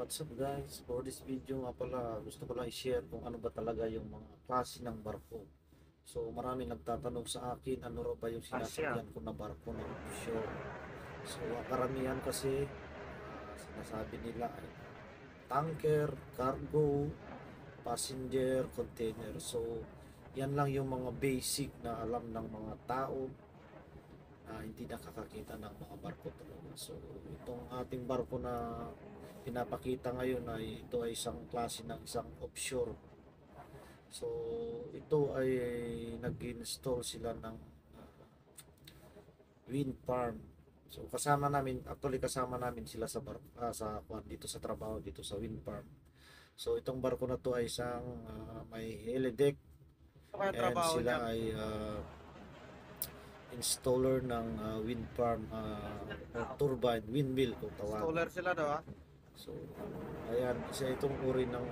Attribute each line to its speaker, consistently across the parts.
Speaker 1: What's up guys? For this video nga pala, gusto ko lang i-share kung ano ba talaga yung mga klase ng barko. So marami nagtatanong sa akin, ano raw ba yung sinasakyan ko na barko ng offshore. So karamihan kasi sinasabi nila ay tanker, cargo, passenger, container. So yan lang yung mga basic na alam ng mga tao na hindi nakakakita ng mga barko talaga. So itong ating barko na pinapakita ngayon ay ito ay isang klase ng isang offshore. So ito ay nag-install sila ng wind farm. So kasama namin sila sa dito sa trabaho dito sa wind farm. So itong barko na to ay isang may helideck
Speaker 2: Ano
Speaker 1: and
Speaker 2: trabaho
Speaker 1: sila
Speaker 2: niya?
Speaker 1: ay installer ng wind farm or turbine, windmill kung tawagin.
Speaker 2: Stoller sila daw ah.
Speaker 1: So, ayan, isa itong uri ng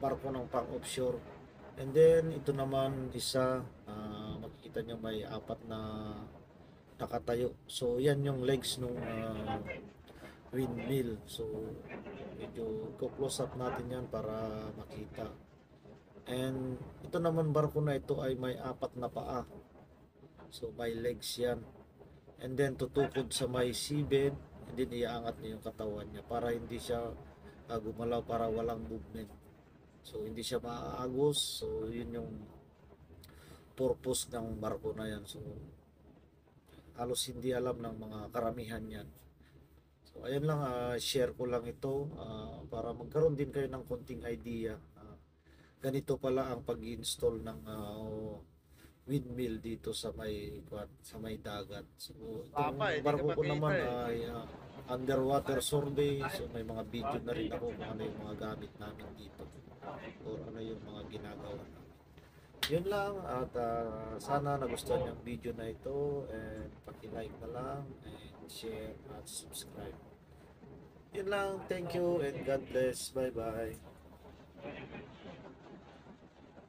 Speaker 1: barko ng pang-offshore. And then, ito naman isa, makikita nyo may apat na nakatayo. So, yan yung legs ng windmill. So, medyo close up natin yan para makita. And ito naman barko na ito ay may apat na paa. So, may legs yan. And then, tutukod sa may seabed. And then iaangat niya yung katawan niya para hindi siya gumalaw, para walang movement. So hindi siya maaagos. So yun yung purpose ng barko na yan. So halos hindi alam ng mga karamihan yan. So ayan lang, share ko lang ito para magkaroon din kayo ng konting idea. Ganito pala ang pag-install ng windmill dito sa may dagat. So itong barko ko naman ay underwater survey. So may mga video na rin ako kung ano yung mga gamit namin dito or ano yung mga ginagawa namin. Yun lang, at sana nagustuhan yung video na ito, and paki-like na lang and share at subscribe. Yun lang, thank you and God bless. Bye bye.